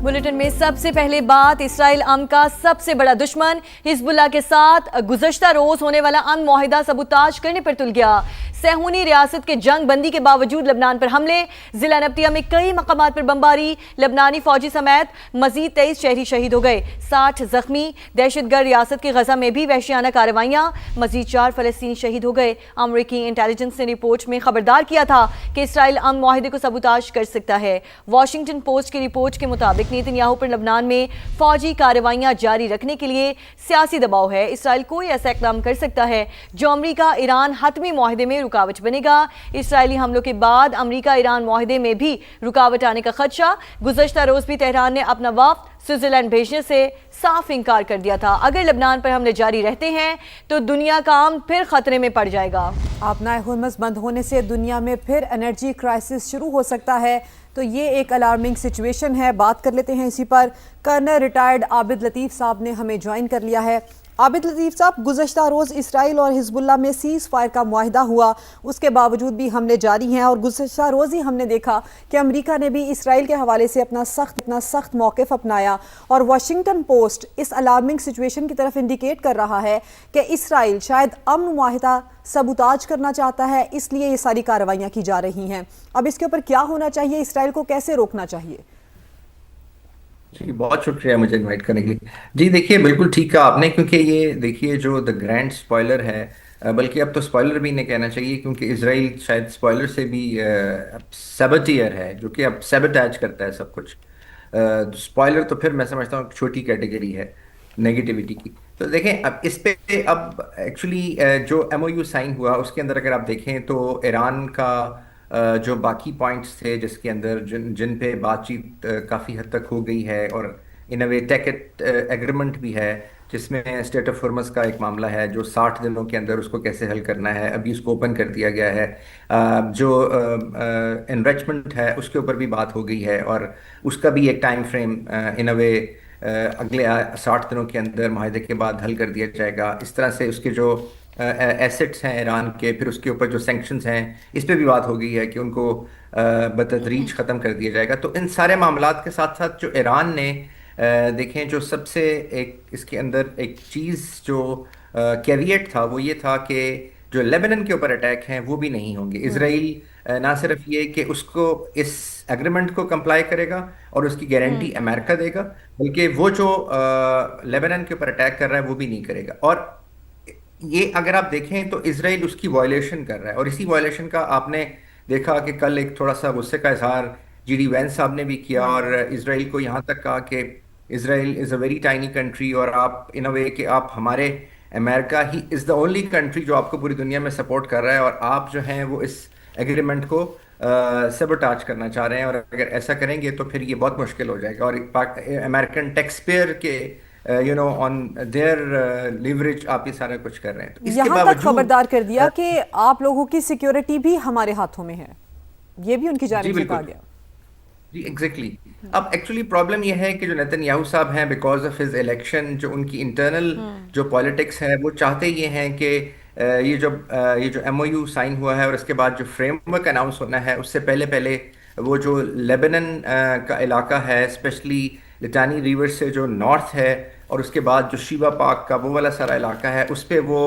Bulletin में सबसे पहले बात, इसराइल अमन का सबसे बड़ा दुश्मन हिजबुल्लाह के साथ गुज़श्ता रोज होने वाला अमन मुआहिदा सबूताज करने पर तुल गया। सहूनी रियासत के जंग बंदी के बावजूद लबनान पर हमले, जिला नब्तिया में कई मकामात पर बमबारी, लबनानी फौजी समेत मजीद 23 शहरी शहीद हो गए, 60 जख्मी। दहशतगर्द रियासत की गजा में भी वहशियाना कार्रवाइयां, मजीद 4 फलस्तीनी शहीद हो गए। अमरीकी इंटेलिजेंस ने रिपोर्ट में खबरदार किया था कि इसराइल अमन मुआहिदे को सबूताज कर सकता है। वॉशिंगटन पोस्ट की रिपोर्ट के मुताबिक नेतन्याहू पर लबनान में फौजी कार्रवाइयां जारी रखने के लिए सियासी दबाव है। इसराइल कोई ऐसा इकदाम कर सकता है जो अमरीका ईरान हतमी मुआहिदे में रुकावट बनेगा। इसराइली हमलों के बाद अमरीका ईरान मुआहिदे में भी रुकावट आने का खदशा। गुज़श्ता रोज भी तेहरान ने अपना वफ्द स्विट्जरलैंड भेजने से साफ इनकार कर दिया था। अगर लबनान पर हमले जारी रहते हैं तो दुनिया का अमन फिर खतरे में पड़ जाएगा। अपना हुर्मुज़ बंद होने से दुनिया में फिर एनर्जी क्राइसिस शुरू हो सकता है, तो ये एक अलार्मिंग सिचुएशन है। बात कर लेते हैं इसी पर। कर्नल रिटायर्ड आबिद लतीफ़ साहब ने हमें ज्वाइन कर लिया है। आबिद लतीफ़ साहब, गुज़श्ता रोज़ इसराइल और हिजबुल्लाह में सीज़ फायर का मुआहिदा हुआ, उसके बावजूद भी हमले जारी हैं और गुज़श्ता रोज़ ही हमने देखा कि अमेरिका ने भी इसराइल के हवाले से अपना सख्त मौक़िफ़ अपनाया और वाशिंगटन पोस्ट इस अलार्मिंग सिचुएशन की तरफ इंडिकेट कर रहा है कि इसराइल शायद अमन मुआहिदा सबूताज करना चाहता है, इसलिए ये सारी कार्रवाइयाँ की जा रही हैं। अब इसके ऊपर क्या होना चाहिए, इसराइल को कैसे रोकना चाहिए? जी, बहुत शुक्रिया मुझे इनवाइट करने के लिए। जी देखिए, बिल्कुल ठीक कहा आपने, क्योंकि ये देखिए जो द ग्रैंड स्पॉइलर है, बल्कि अब तो स्पॉइलर भी नहीं कहना चाहिए, क्योंकि इसराइल शायद स्पॉइलर से भी सबटियर है, जो कि अब सबटैज करता है सब कुछ। स्पॉइलर तो फिर मैं समझता हूँ छोटी कैटेगरी है नेगेटिविटी की। तो देखें, अब इस पे अब एक्चुअली जो एमओयू साइन हुआ उसके अंदर अगर आप देखें तो ईरान का जो बाकी पॉइंट्स थे जिसके अंदर जिन पे बातचीत काफ़ी हद तक हो गई है, और इन अ वे टेक एग्रीमेंट भी है, जिसमें स्टेट ऑफ हुर्मुज़ का एक मामला है जो 60 दिनों के अंदर उसको कैसे हल करना है, अभी उसको ओपन कर दिया गया है। जो एनरिचमेंट है उसके ऊपर भी बात हो गई है, और उसका भी एक टाइम फ्रेम इन अ वे अगले 60 दिनों के अंदर माहिदे के बाद हल कर दिया जाएगा। इस तरह से उसके जो एसेट्स हैं ईरान के, फिर उसके ऊपर जो सैंक्शंस हैं, इस पे भी बात हो गई है कि उनको बतदरीज ख़त्म कर दिया जाएगा। तो इन सारे मामलात के साथ साथ जो ईरान ने देखें, जो सबसे एक इसके अंदर एक चीज़ जो कैविएट था वो ये था कि जो लेबनान के ऊपर अटैक हैं वो भी नहीं होंगे। इसराइल ना सिर्फ ये कि उसको इस एग्रीमेंट को कंप्लाई करेगा और उसकी गारंटी अमेरिका देगा, बल्कि वो जो लेबनान के ऊपर अटैक कर रहा है वो भी नहीं करेगा। और ये अगर आप देखें तो इसराइल उसकी वायलेशन कर रहा है, और इसी वायलेशन का आपने देखा कि कल एक थोड़ा सा गुस्से का इजहार जीडी वैंस साहब ने भी किया, और इसराइल को यहाँ तक कहा कि Israel is a very tiny country, और आप इन अ वे कि आप हमारे America he is the only country जो आपको पूरी दुनिया में सपोर्ट कर रहा है, और आप जो हैं वो इस एग्रीमेंट को सबटाच करना चाह रहे हैं, और अगर ऐसा करेंगे तो फिर ये बहुत मुश्किल हो जाएगा, और अमेरिकन टैक्स पेयर के ऑन देयर लिवरेज आप ये सारा कुछ कर रहे हैं। तो इसके यहाँ तक खबरदार कर दिया कि आप लोगों की सिक्योरिटी भी हमारे हाथों में है, ये भी उनकी जानिब से कहा गया। जी एग्जैक्टली। अब एक्चुअली प्रॉब्लम यह है कि जो नेतन्याहू साहब हैं, बिकॉज ऑफ हिज इलेक्शन, जो उनकी इंटरनल जो पॉलिटिक्स है, वो चाहते ये हैं कि ये जो एमओयू साइन हुआ है और उसके बाद जो फ्रेमवर्क अनाउंस होना है, उससे पहले पहले वो जो लेबनान का इलाका है, स्पेशली लिटानी रिवर से जो नॉर्थ है, और उसके बाद जो शिवा पार्क का वो वाला सारा इलाका है, उस पर वो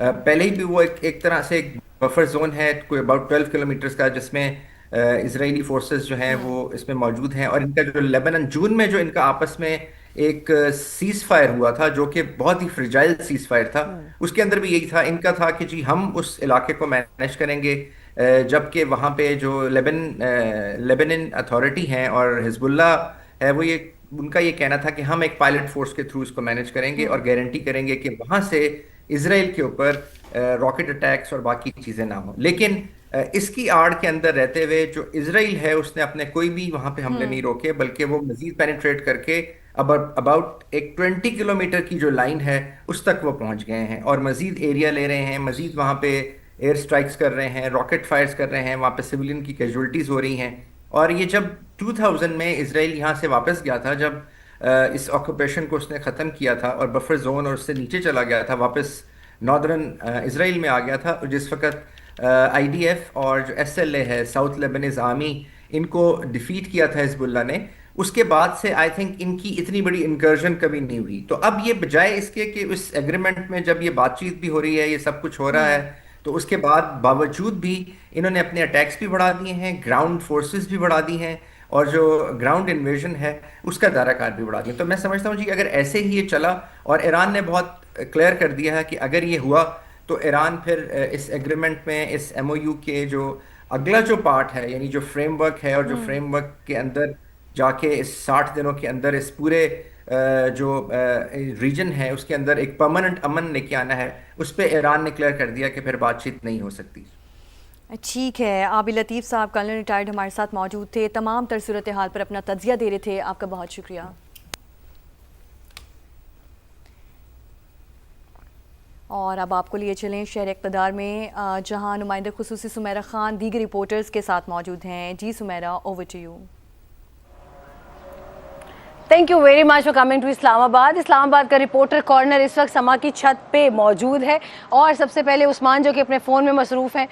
पहले ही भी वो एक तरह से एक बफर जोन है कोई अबाउट 12 किलोमीटर्स का, जिसमें इजरायली फोर्सेस जो हैं वो इसमें मौजूद हैं। और इनका जो लेबनान जून में जो इनका आपस में एक सीज फायर हुआ था, जो कि बहुत ही फ्रिजाइल सीज फायर था, उसके अंदर भी यही था, इनका था कि जी हम उस इलाके को मैनेज करेंगे, जबकि वहाँ पे जो लेबनान अथॉरिटी हैं और हिजबुल्लाह है, वो ये उनका ये कहना था कि हम एक पायलट फोर्स के थ्रू इसको मैनेज करेंगे और गारंटी करेंगे कि वहाँ से इसराइल के ऊपर रॉकेट अटैक्स और बाकी चीज़ें ना हो। लेकिन इसकी आड़ के अंदर रहते हुए जो इसराइल है उसने अपने कोई भी वहाँ पे हमले नहीं रोके, बल्कि वो मजीद पेनिट्रेट करके अब अबाउट एक 20 किलोमीटर की जो लाइन है उस तक वो पहुँच गए हैं, और मजीद एरिया ले रहे हैं, मजीद वहाँ पे एयर स्ट्राइक्स कर रहे हैं, रॉकेट फायर्स कर रहे हैं, वहाँ पे सिविलियन की कैजुअल्टीज़ हो रही हैं। और ये जब 2000 में इसराइल यहाँ से वापस गया था, जब इस ऑक्यूपेशन को उसने ख़त्म किया था और बफर जोन और उससे नीचे चला गया था, वापस नॉर्दर्न इसराइल में आ गया था, जिस वक्त आईडीएफ और जो एसएलए है, साउथ लेबनीज आर्मी, इनको डिफीट किया था हिजबुल्लाह ने, उसके बाद से आई थिंक इनकी इतनी बड़ी इंकर्जन कभी नहीं हुई। तो अब ये बजाय इसके कि उस एग्रीमेंट में जब ये बातचीत भी हो रही है, ये सब कुछ हो रहा है, तो उसके बाद बावजूद भी इन्होंने अपने अटैक्स भी बढ़ा दिए हैं, ग्राउंड फोर्सेस भी बढ़ा दी हैं, और जो ग्राउंड इन्वेजन है उसका दायराकार भी बढ़ा दिया। तो मैं समझता हूँ जी, अगर ऐसे ही ये चला, और ईरान ने बहुत क्लियर कर दिया है कि अगर ये हुआ तो ईरान फिर इस एग्रीमेंट में, इस एमओयू के जो अगला जो पार्ट है, यानी जो फ्रेमवर्क है, और जो फ्रेमवर्क के अंदर जाके इस 60 दिनों के अंदर इस पूरे जो रीजन है उसके अंदर एक परमानेंट अमन लेके आना है, उस पर ईरान ने क्लियर कर दिया कि फिर बातचीत नहीं हो सकती। ठीक है, आबिद लतीफ़ साहब कर्नल रिटायर्ड हमारे साथ मौजूद थे, तमाम तर सूरत हाल पर अपना तज्जिया दे रहे थे। आपका बहुत शुक्रिया। और अब आपको लिए चलें शहर इक़्तिदार में, जहां नुमाइंदा खुसूसी सुमेरा खान दीगर रिपोर्टर्स के साथ मौजूद हैं। जी Sumera, over to you. Thank you very much for coming to Islamabad का रिपोर्टर कॉर्नर इस वक्त समा की छत पे मौजूद है, और सबसे पहले उस्मान जो कि अपने फ़ोन में मसरूफ़ हैं,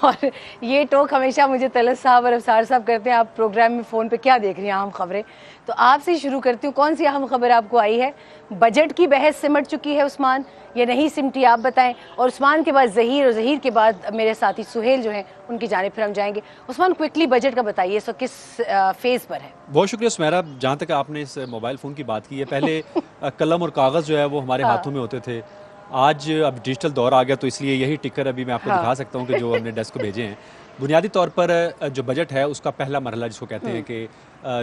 और ये टोक हमेशा मुझे तलत साहब और अफसार साहब करते हैं, आप प्रोग्राम में फ़ोन पे क्या देख रही हैं अहम खबरें। तो आपसे ही शुरू करती हूँ, कौन सी अहम खबर आपको आई है? बजट की बहस सिमट चुकी है उस्मान, या नहीं सिमटी, आप बताएं। और उस्मान के बाद ज़हीर, और ज़हीर के बाद मेरे साथी सुहेल जो हैं उनकी जानिब फिर हम जाएंगे। उस्मान, क्विकली बजट का बताइए, सो किस फेज़ पर है? बहुत शुक्रिया सुमेरा। जहाँ तक आपने इस मोबाइल फ़ोन की बात की है, पहले कलम और कागज़ जो है वो हमारे हाथों में होते थे। आज अब डिजिटल दौर आ गया, तो इसलिए यही टिकर अभी मैं आपको दिखा सकता हूँ कि जो हमने डेस्क को भेजे हैं। बुनियादी तौर पर जो बजट है उसका पहला मरहला, जिसको कहते हैं कि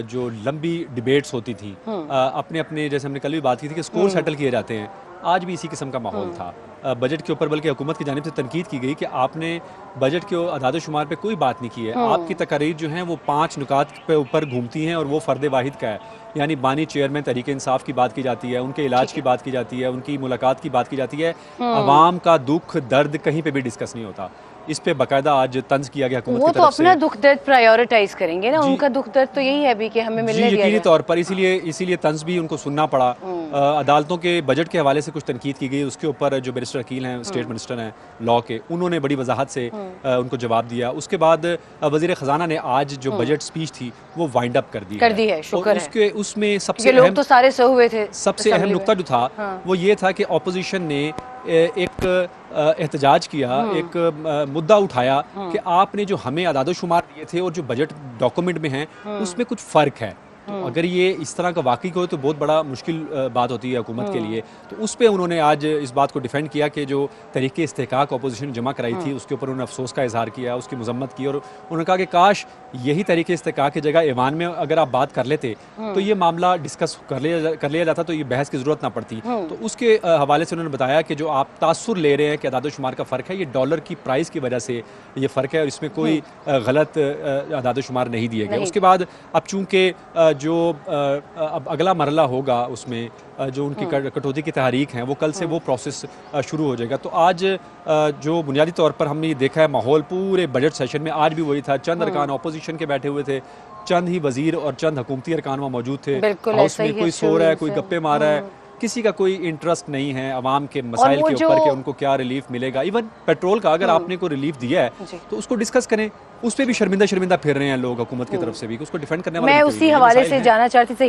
जो लंबी डिबेट्स होती थी, अपने अपने, जैसे हमने कल भी बात की थी कि स्कोर सेटल किए जाते हैं, आज भी इसी किस्म का माहौल था बजट के ऊपर। बल्कि हुकूमत की जानिब से तनकीद की गई कि आपने बजट के अदाद शुमार पे कोई बात नहीं की है। आपकी तकारीर जो हैं वो 5 नुकात पे ऊपर घूमती हैं, और वो फ़र्द वाहिद का है, यानी बानी चेयरमैन तहरीक इंसाफ की बात की जाती है, उनके इलाज की बात की जाती है, उनकी मुलाकात की बात की जाती है। आवाम का दुख दर्द कहीं पे भी डिस्कस नहीं होता। इस पे बाकायदा आज तंज किया गया हुकूमत की तरफ से। वो तो अपना दुख दर्द प्रायोरिटाइज करेंगे ना, उनका दुख दर्द तो यही है भी कि हमें मिलने दिया यकीनी तौर पर, इसीलिए तंज भी उनको सुनना पड़ा। अदालतों के बजट के हवाले से कुछ तनकीद की गई, उसके ऊपर जो बैरिस्टर अकील हैं, स्टेट मिनिस्टर हैं लॉ के, उन्होंने बड़ी वजाहत से उनको जवाब दिया। उसके बाद वजीर ख़जाना ने आज जो बजट स्पीच थी वो वाइंड अप कर दी है, शुक्र है। उसमें सबसे लोग तो सारे सो हुए थे। सबसे अहम नुकता जो था वो ये था कि अपोजिशन ने एक एहतजाज किया, एक मुद्दा उठाया कि आपने जो हमें अदाद शुमार दिए थे और जो बजट डॉक्यूमेंट में हैं उसमें कुछ फ़र्क है। तो अगर ये इस तरह का वाकई हो तो बहुत बड़ा मुश्किल बात होती है हुकूमत के लिए। तो उस पर उन्होंने आज इस बात को डिफेंड किया कि जो तरीके इस्तेहकाक अपोजिशन जमा कराई थी उसके ऊपर उन्होंने अफसोस का इजहार किया, उसकी मजम्मत की, और उन्होंने कहा कि काश यही तरीके इस्तेहकाक की जगह ईवान में अगर आप बात कर लेते तो ये मामला डिस्कस कर लिया जाता, तो ये बहस की ज़रूरत ना पड़ती। तो उसके हवाले से उन्होंने बताया कि जो आप तासुर ले रहे हैं कि अदाद शुमार का फ़र्क है, ये डॉलर की प्राइस की वजह से ये फ़र्क है, और इसमें कोई गलत अदाद शुमार नहीं दिए गए। उसके बाद अब चूँकि जो अब अगला मरला होगा उसमें जो उनकी कटौती की तहरीक हैं वो कल से वो प्रोसेस शुरू हो जाएगा। तो आज जो बुनियादी तौर पर हमने ये देखा है माहौल पूरे बजट सेशन में आज भी वही था। चंद अरकान अपोजिशन के बैठे हुए थे, चंद ही वजीर और चंद हुकूमती अरकान वहाँ मौजूद थे। हाउस में कोई सो रहा है, कोई गप्पे मार रहा है, किसी का कोई इंटरेस्ट नहीं है अवाम के मसाइल के ऊपर कि उनको क्या रिलीफ मिलेगा। इवन पेट्रोल का अगर आपने कोई रिलीफ दिया है तो उसको डिस्कस करें, उस पर भी शर्मिंदा फिर रहे हैं लोग हुकूमत की तरफ से भी, उसको डिफेंड करने वाले। मैं उसी हवाले से जाना चाहती थी